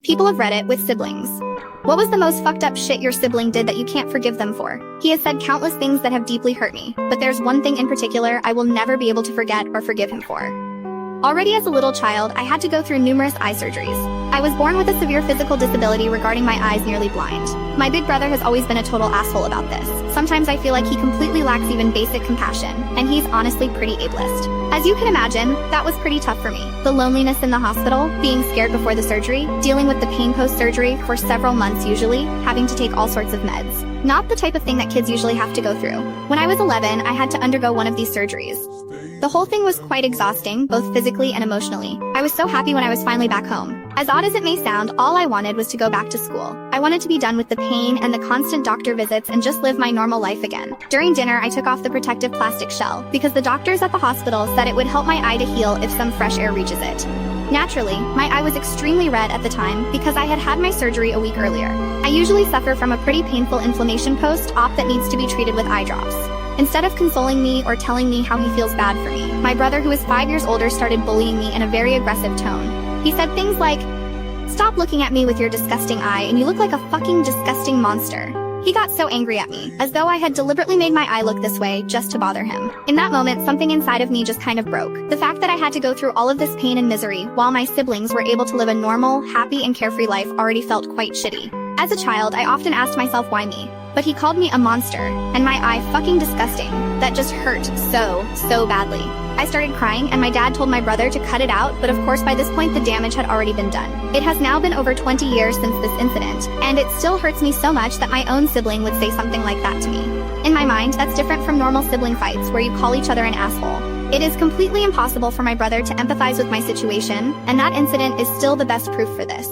People of Reddit with siblings. What was the most fucked up shit your sibling did that you can't forgive them for? He has said countless things that have deeply hurt me, but there's one thing in particular I will never be able to forget or forgive him for. Already as a little child, I had to go through numerous eye surgeries. I was born with a severe physical disability regarding my eyes nearly blind. My big brother has always been a total asshole about this. Sometimes I feel like he completely lacks even basic compassion, and he's honestly pretty ableist. As you can imagine, that was pretty tough for me. The loneliness in the hospital, being scared before the surgery, dealing with the pain post-surgery for several months usually, having to take all sorts of meds. Not the type of thing that kids usually have to go through. When I was 11, I had to undergo one of these surgeries. The whole thing was quite exhausting, both physically and emotionally. I was so happy when I was finally back home. As odd as it may sound, all I wanted was to go back to school. I wanted to be done with the pain and the constant doctor visits and just live my normal life again. During dinner, I took off the protective plastic shell, because the doctors at the hospital said it would help my eye to heal if some fresh air reaches it. Naturally, my eye was extremely red at the time because I had had my surgery a week earlier. I usually suffer from a pretty painful inflammation post-op that needs to be treated with eye drops. Instead of consoling me or telling me how he feels bad for me, my brother, who is 5 years older, started bullying me in a very aggressive tone. He said things like, "Stop looking at me with your disgusting eye, and you look like a fucking disgusting monster." He got so angry at me, as though I had deliberately made my eye look this way just to bother him. In that moment, something inside of me just kind of broke. The fact that I had to go through all of this pain and misery while my siblings were able to live a normal, happy, and carefree life already felt quite shitty. As a child, I often asked myself why me. But he called me a monster, and my eye fucking disgusting. That just hurt so badly. I started crying, and my dad told my brother to cut it out, but of course by this point the damage had already been done. It has now been over 20 years since this incident, and it still hurts me so much that my own sibling would say something like that to me. In my mind, that's different from normal sibling fights where you call each other an asshole. It is completely impossible for my brother to empathize with my situation, and that incident is still the best proof for this.